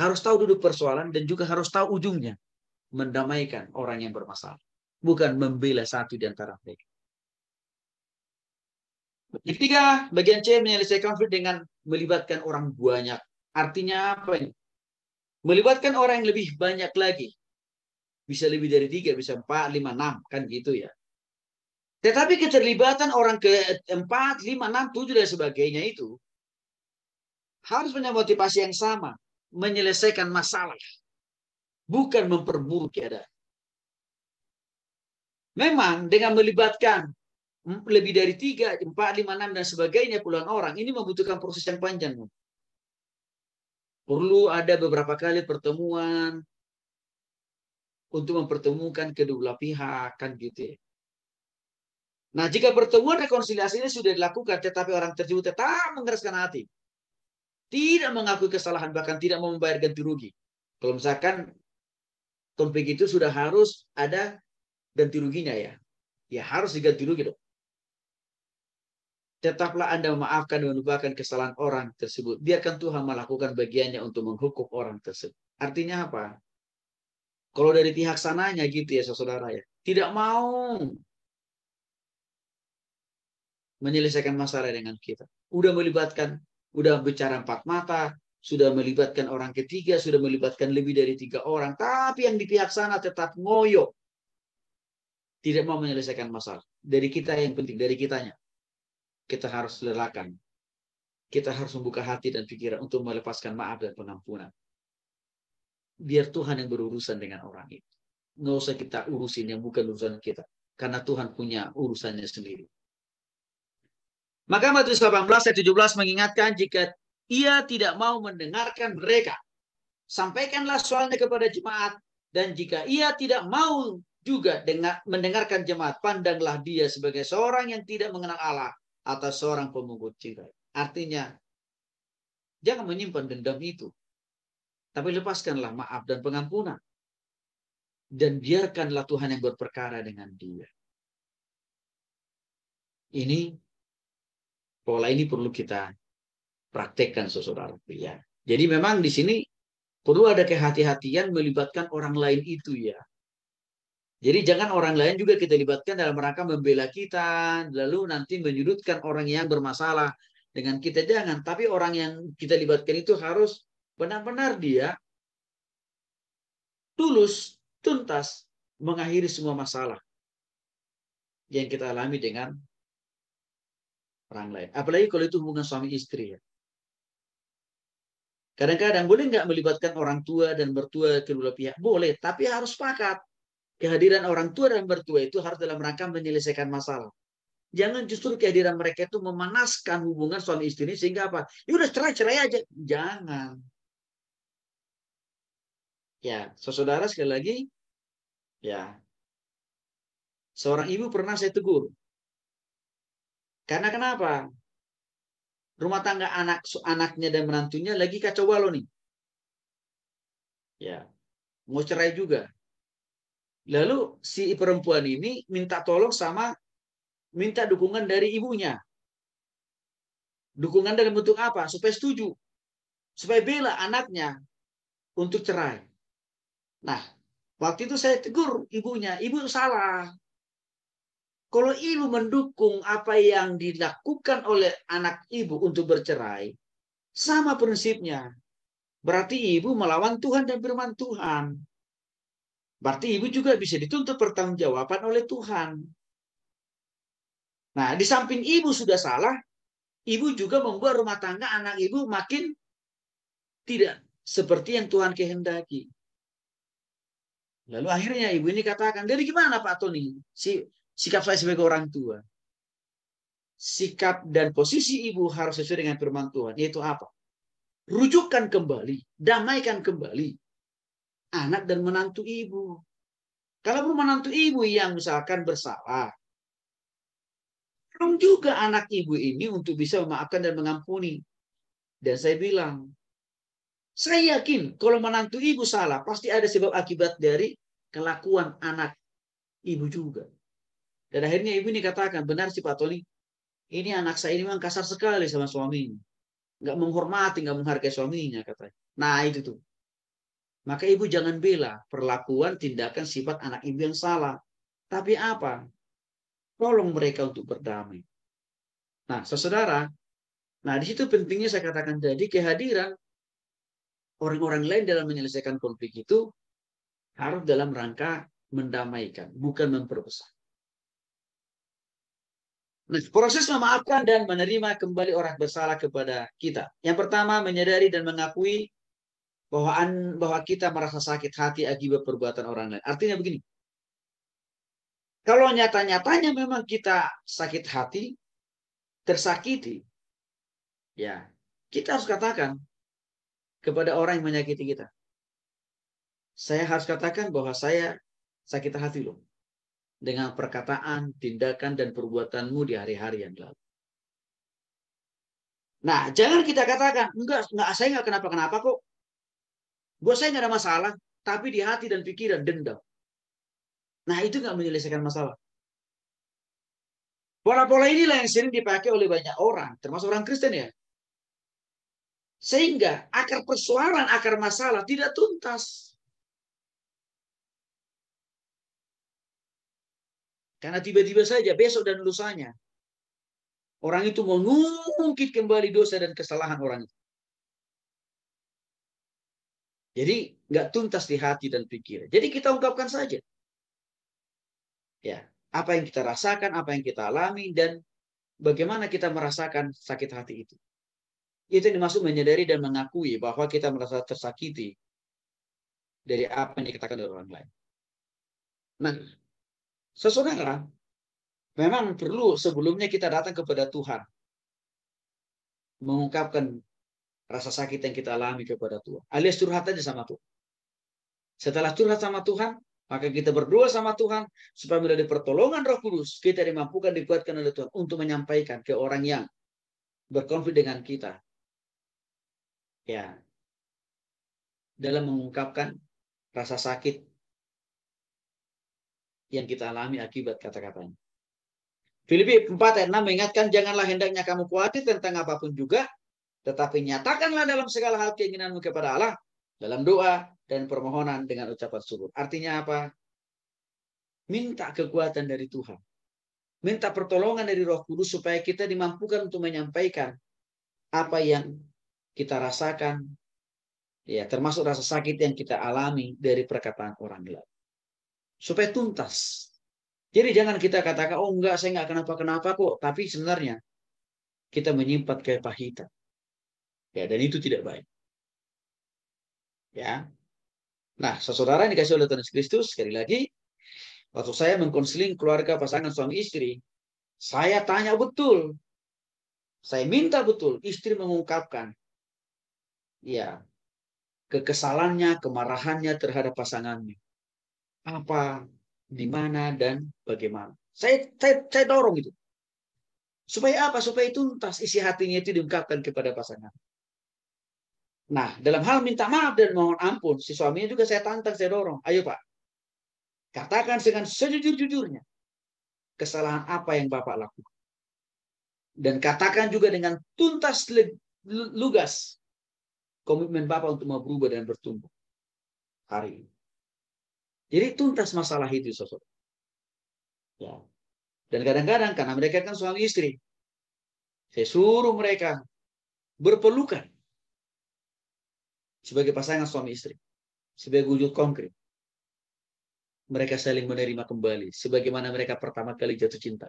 Harus tahu duduk persoalan dan juga harus tahu ujungnya. Mendamaikan orang yang bermasalah. Bukan membela satu di antara mereka. Ketiga, bagian C, menyelesaikan konflik dengan melibatkan orang banyak. Artinya apa ini? Melibatkan orang yang lebih banyak lagi. Bisa lebih dari 3, bisa 4, 5, 6. Kan gitu ya. Tetapi keterlibatan orang ke 4, 5, 6, 7 dan sebagainya itu harus punya motivasi yang sama. Menyelesaikan masalah. Bukan memperburuk keadaan. Memang dengan melibatkan lebih dari 3, 4, 5, 6 dan sebagainya puluhan orang, ini membutuhkan proses yang panjang. Perlu ada beberapa kali pertemuan untuk mempertemukan kedua belah pihak, kan gitu ya. Nah, jika pertemuan rekonsiliasi ini sudah dilakukan, tetapi orang tersebut tetap mengeraskan hati, tidak mengakui kesalahan, bahkan tidak mau membayar ganti rugi. Kalau misalkan konflik itu sudah harus ada ganti ruginya ya. Ya harus diganti rugi dong. Tetaplah Anda memaafkan dan melupakan kesalahan orang tersebut. Biarkan Tuhan melakukan bagiannya untuk menghukum orang tersebut. Artinya apa? Kalau dari pihak sananya gitu ya, saudara ya. Tidak mau menyelesaikan masalah dengan kita. Udah bicara empat mata, sudah melibatkan orang ketiga, sudah melibatkan lebih dari 3 orang. Tapi yang di pihak sana tetap ngoyo. Tidak mau menyelesaikan masalah. Dari kita yang penting, dari kitanya. Kita harus lelakan. Kita harus membuka hati dan pikiran untuk melepaskan maaf dan pengampunan. Biar Tuhan yang berurusan dengan orang itu. Nggak usah kita urusin yang bukan urusan kita. Karena Tuhan punya urusannya sendiri. Maka Matius 18 ayat 17 mengingatkan jika ia tidak mau mendengarkan mereka, sampaikanlah soalnya kepada jemaat. Dan jika ia tidak mau juga mendengarkan jemaat, pandanglah dia sebagai seorang yang tidak mengenal Allah atau seorang pemungut cerai. Artinya, jangan menyimpan dendam itu. Tapi lepaskanlah maaf dan pengampunan. Dan biarkanlah Tuhan yang berperkara dengan dia. Pola ini perlu kita praktekkan, saudara. Ya. Jadi memang di sini perlu ada kehati-hatian melibatkan orang lain itu ya. Jadi jangan orang lain juga kita libatkan dalam rangka membela kita, lalu nanti menyudutkan orang yang bermasalah dengan kita. Jangan, tapi orang yang kita libatkan itu harus benar-benar dia tulus, tuntas mengakhiri semua masalah yang kita alami dengan orang lain. Apalagi kalau itu hubungan suami istri ya. Kadang-kadang boleh nggak melibatkan orang tua dan mertua kedua pihak? Boleh, tapi harus sepakat. Kehadiran orang tua dan mertua itu harus dalam rangka menyelesaikan masalah. Jangan justru kehadiran mereka itu memanaskan hubungan suami istri sehingga apa? Ya udah cerai aja. Jangan. Ya, saudara sekali lagi, ya, seorang ibu pernah saya tegur. Karena kenapa? Rumah tangga anaknya dan menantunya lagi kacau balau nih. Ya, mau cerai juga. Lalu si perempuan ini minta tolong minta dukungan dari ibunya. Dukungan dalam bentuk apa? Supaya setuju. Supaya bela anaknya untuk cerai. Nah, waktu itu saya tegur ibunya. Ibu salah. Kalau ibu mendukung apa yang dilakukan oleh anak ibu untuk bercerai, sama prinsipnya. Berarti ibu melawan Tuhan dan firman Tuhan. Berarti ibu juga bisa dituntut pertanggungjawaban oleh Tuhan. Nah, di samping ibu sudah salah, ibu juga membuat rumah tangga anak ibu makin tidak seperti yang Tuhan kehendaki. Lalu akhirnya ibu ini katakan, dari gimana Pak Tony? Sikap saya sebagai orang tua. Sikap dan posisi ibu harus sesuai dengan firman Tuhan. Yaitu apa? Rujukkan kembali, damaikan kembali anak dan menantu ibu. Kalau menantu ibu yang misalkan bersalah, tolong juga anak ibu ini untuk bisa memaafkan dan mengampuni. Dan saya bilang, saya yakin kalau menantu ibu salah, pasti ada sebab akibat dari kelakuan anak ibu juga. Dan akhirnya ibu ini katakan, benar sih Pak Tony, ini anak saya ini memang kasar sekali sama suaminya. Nggak menghormati, nggak menghargai suaminya katanya. Nah itu tuh. Maka ibu jangan bela perlakuan, tindakan, sifat anak ibu yang salah. Tapi apa? Tolong mereka untuk berdamai. Nah, saudara, di situ pentingnya saya katakan tadi kehadiran orang-orang lain dalam menyelesaikan konflik itu harus dalam rangka mendamaikan, bukan memperbesar. Nah, proses memaafkan dan menerima kembali orang bersalah kepada kita. Yang pertama, menyadari dan mengakui bahwa kita merasa sakit hati akibat perbuatan orang lain. Artinya begini, kalau nyata-nyatanya memang kita sakit hati, tersakiti, ya kita harus katakan kepada orang yang menyakiti kita. Saya harus katakan bahwa saya sakit hati loh dengan perkataan, tindakan, dan perbuatanmu di hari-hari yang lalu. Nah, jangan kita katakan, enggak saya enggak kenapa-kenapa kok. Buat saya enggak ada masalah, tapi di hati dan pikiran dendam. Nah, itu enggak menyelesaikan masalah. Pola-pola inilah yang sering dipakai oleh banyak orang, termasuk orang Kristen ya. Sehingga akar persoalan, akar masalah tidak tuntas. Karena tiba-tiba saja besok dan lusanya orang itu mengungkit kembali dosa dan kesalahan orang itu. Jadi nggak tuntas di hati dan pikiran. Jadi kita ungkapkan saja. Ya, apa yang kita rasakan, apa yang kita alami, dan bagaimana kita merasakan sakit hati itu. Itu yang dimaksud menyadari dan mengakui bahwa kita merasa tersakiti dari apa yang dikatakan oleh orang lain. Nah, saudara, memang perlu sebelumnya kita datang kepada Tuhan, mengungkapkan rasa sakit yang kita alami kepada Tuhan, alias curhat aja sama Tuhan. Setelah curhat sama Tuhan, maka kita berdoa sama Tuhan supaya melalui pertolongan Roh Kudus kita dimampukan, dikuatkan oleh Tuhan untuk menyampaikan ke orang yang berkonflik dengan kita, ya, dalam mengungkapkan rasa sakit yang kita alami akibat kata-katanya. Filipi 4 ayat 6 mengingatkan, janganlah hendaknya kamu khawatir tentang apapun juga, tetapi nyatakanlah dalam segala hal keinginanmu kepada Allah dalam doa dan permohonan dengan ucapan syukur. Artinya apa? Minta kekuatan dari Tuhan. Minta pertolongan dari Roh Kudus supaya kita dimampukan untuk menyampaikan apa yang kita rasakan, ya, termasuk rasa sakit yang kita alami dari perkataan orang lain. Supaya tuntas. Jadi jangan kita katakan, oh enggak, saya enggak kenapa-kenapa kok. Tapi sebenarnya kita menyimpan kepahitan. Ya, dan itu tidak baik. Ya. Nah, saudara yang dikasih oleh Tuhan Yesus Kristus, sekali lagi, waktu saya mengkonseling keluarga pasangan suami istri, saya tanya betul. Saya minta betul istri mengungkapkan, ya, kekesalannya, kemarahannya terhadap pasangannya. Apa, di mana, dan bagaimana. Saya dorong itu. Supaya apa? Supaya tuntas isi hatinya itu diungkapkan kepada pasangan. Nah, dalam hal minta maaf dan mohon ampun, si suaminya juga saya tantang, saya dorong. Ayo Pak, katakan dengan sejujur-jujurnya kesalahan apa yang Bapak lakukan. Dan katakan juga dengan tuntas lugas komitmen Bapak untuk mau berubah dan bertumbuh hari ini. Jadi tuntas masalah itu, saudara. Ya. Dan kadang-kadang karena mereka kan suami istri, saya suruh mereka berpelukan sebagai pasangan suami istri, sebagai wujud konkret. Mereka saling menerima kembali, sebagaimana mereka pertama kali jatuh cinta.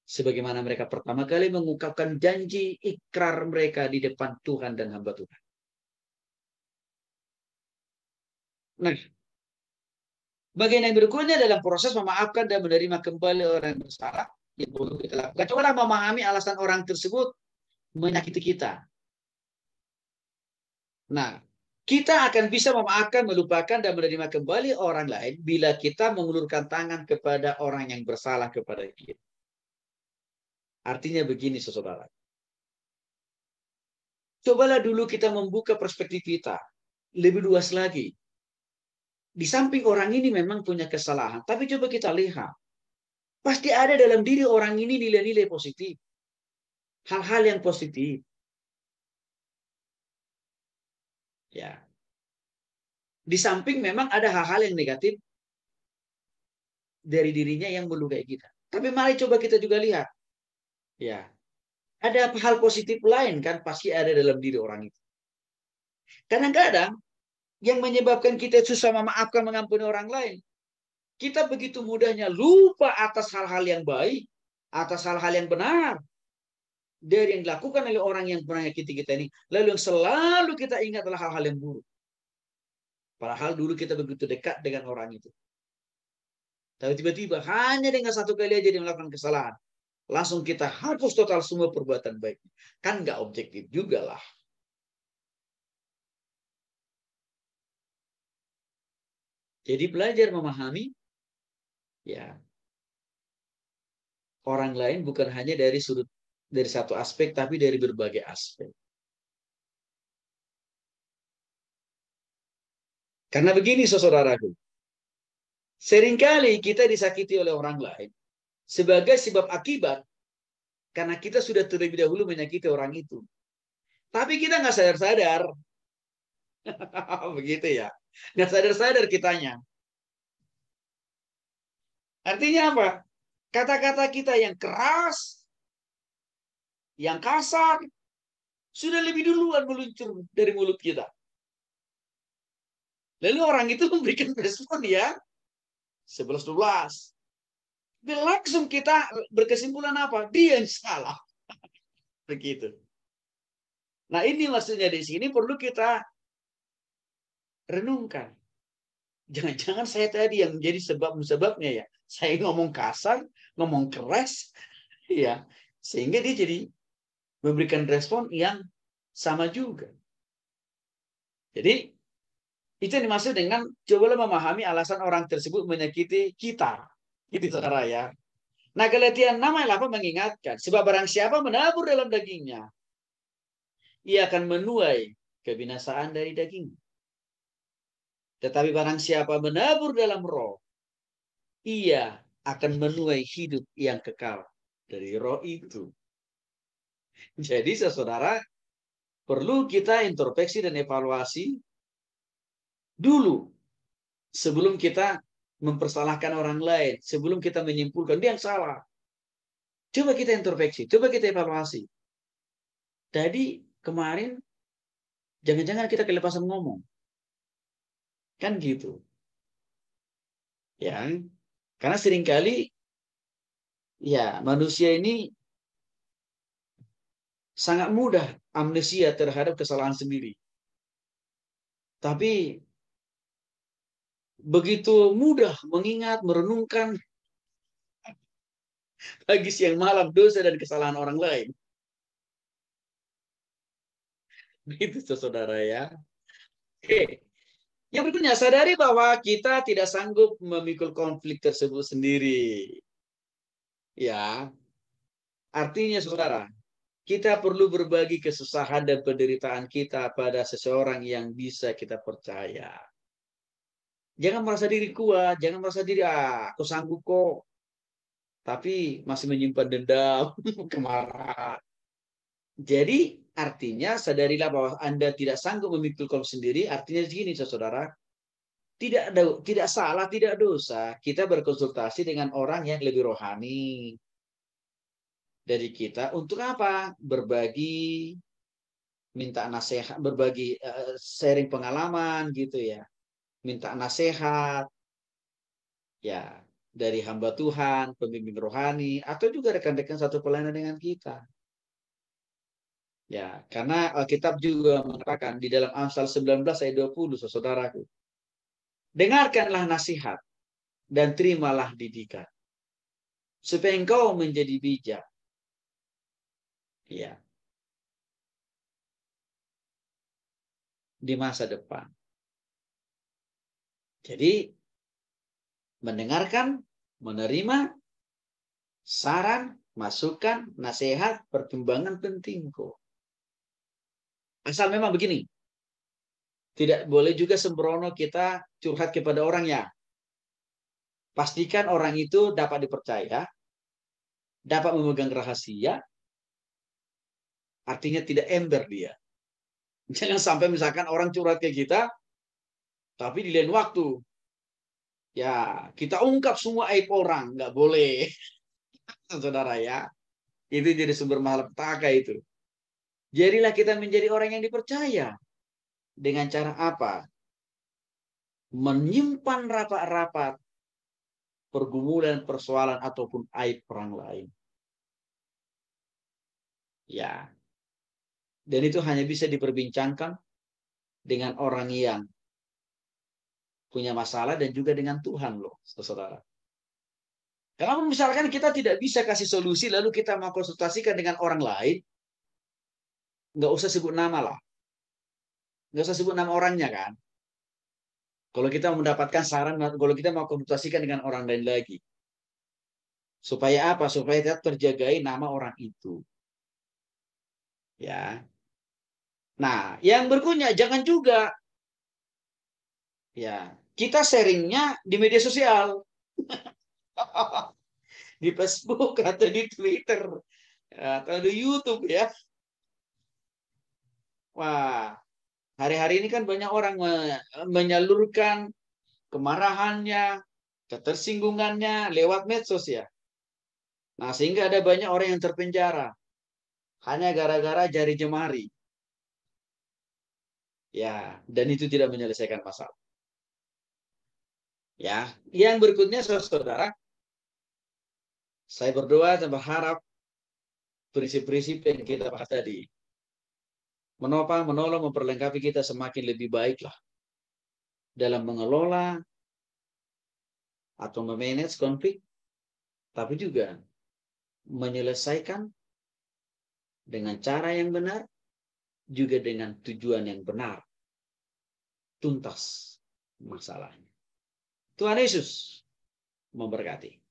Sebagaimana mereka pertama kali mengungkapkan janji ikrar mereka di depan Tuhan dan hamba Tuhan. Nah, bagian yang berikutnya dalam proses memaafkan dan menerima kembali orang yang bersalah, yang perlu kita lakukan. Cobalah memahami alasan orang tersebut menyakiti kita. Nah, kita akan bisa memaafkan, melupakan, dan menerima kembali orang lain bila kita mengulurkan tangan kepada orang yang bersalah kepada kita. Artinya begini, saudara. Cobalah dulu kita membuka perspektif kita lebih luas lagi. Di samping orang ini memang punya kesalahan, tapi coba kita lihat. Pasti ada dalam diri orang ini nilai-nilai positif. Hal-hal yang positif. Ya. Di samping memang ada hal-hal yang negatif dari dirinya yang melukai kita. Tapi mari coba kita juga lihat. Ya. Ada hal positif lain kan pasti ada dalam diri orang itu. Kadang-kadang yang menyebabkan kita susah memaafkan, mengampuni orang lain, kita begitu mudahnya lupa atas hal-hal yang baik, atas hal-hal yang benar dari yang dilakukan oleh orang yang pernah menyakiti kita ini. Lalu yang selalu kita ingat adalah hal-hal yang buruk. Padahal dulu kita begitu dekat dengan orang itu. Tapi tiba-tiba hanya dengan satu kali aja dia melakukan kesalahan, langsung kita hapus total semua perbuatan baik. Kan nggak objektif juga lah. Jadi belajar memahami, ya, orang lain bukan hanya dari satu aspek, tapi dari berbagai aspek. Karena begini, saudaraku, seringkali kita disakiti oleh orang lain sebagai sebab akibat karena kita sudah terlebih dahulu menyakiti orang itu. Tapi kita nggak sadar-sadar. Begitu ya. Nggak sadar-sadar kitanya. Artinya apa? Kata-kata kita yang keras, yang kasar, sudah lebih duluan meluncur dari mulut kita. Lalu orang itu memberikan respon ya 11-12. Langsung kita berkesimpulan apa? Dia yang salah. Begitu. Nah ini maksudnya di sini perlu kita renungkan. Jangan-jangan saya tadi yang menjadi sebab-sebabnya ya. Saya ngomong kasar, ngomong keras, ya, sehingga dia jadi memberikan respon yang sama juga. Jadi itu yang dimaksud dengan cobalah memahami alasan orang tersebut menyakiti kita. Itu saudara ya. Nah, Galatia 6:8 mengingatkan, sebab barang siapa menabur dalam dagingnya, ia akan menuai kebinasaan dari daging. Tetapi barang siapa menabur dalam roh, ia akan menuai hidup yang kekal dari roh itu. Jadi saudara, perlu kita introspeksi dan evaluasi dulu sebelum kita mempersalahkan orang lain, sebelum kita menyimpulkan dia yang salah. Coba kita introspeksi, coba kita evaluasi. Tadi kemarin jangan-jangan kita kelepasan ngomong. Kan gitu. Ya. Karena seringkali ya manusia ini sangat mudah amnesia terhadap kesalahan sendiri. Tapi begitu mudah mengingat, merenungkan pagi siang malam dosa dan kesalahan orang lain. Begitu saudara ya. Oke. Yang berikutnya, sadari bahwa kita tidak sanggup memikul konflik tersebut sendiri. Ya, artinya saudara, kita perlu berbagi kesusahan dan penderitaan kita pada seseorang yang bisa kita percaya. Jangan merasa diri kuat, jangan merasa diri, aku sanggup kok. Tapi masih menyimpan dendam, kemarahan. Jadi artinya sadarilah bahwa Anda tidak sanggup memikul konflik sendiri, artinya begini saudara. Tidak salah, tidak dosa. Kita berkonsultasi dengan orang yang lebih rohani dari kita. Untuk apa? Berbagi, minta nasihat, berbagi, sharing pengalaman gitu ya. Minta nasihat, ya, dari hamba Tuhan, pembimbing rohani, atau juga rekan-rekan satu pelayanan dengan kita. Ya, karena Alkitab juga mengatakan di dalam Amsal 19 ayat 20, saudaraku. Dengarkanlah nasihat dan terimalah didikan, supaya engkau menjadi bijak. Ya. Di masa depan. Jadi mendengarkan, menerima saran, masukan, nasihat, pertimbangan penting kok. Asal memang begini. Tidak boleh juga sembrono kita curhat kepada orangnya. Pastikan orang itu dapat dipercaya, dapat memegang rahasia, artinya tidak ember dia. Jangan sampai misalkan orang curhat ke kita, tapi di lain waktu, ya kita ungkap semua aib orang, nggak boleh, saudara ya. Itu jadi sumber malapetaka itu. Jadilah kita menjadi orang yang dipercaya. Dengan cara apa? Menyimpan rapat-rapat pergumulan, persoalan, ataupun aib orang lain. Ya. Dan itu hanya bisa diperbincangkan dengan orang yang punya masalah dan juga dengan Tuhan loh, saudara. Kalau misalkan kita tidak bisa kasih solusi, lalu kita mau konsultasikan dengan orang lain, nggak usah sebut nama lah. Nggak usah sebut nama orangnya kan. Kalau kita mendapatkan saran, kalau kita mau konsultasikan dengan orang lain lagi. Supaya apa? Supaya kita terjagai nama orang itu. Ya. Nah, yang berikutnya jangan juga ya, kita sharingnya di media sosial. di Facebook atau di Twitter atau di YouTube ya. Wah, hari-hari ini kan banyak orang menyalurkan kemarahannya, ketersinggungannya lewat medsos ya. Nah, sehingga ada banyak orang yang terpenjara hanya gara-gara jari jemari. Ya, dan itu tidak menyelesaikan masalah. Ya, yang berikutnya saudara, saya berdoa dan berharap prinsip-prinsip yang kita bahas tadi menopang, menolong, memperlengkapi kita semakin lebih baiklah dalam mengelola atau memanage konflik, tapi juga menyelesaikan dengan cara yang benar, juga dengan tujuan yang benar, tuntas masalahnya. Tuhan Yesus memberkati.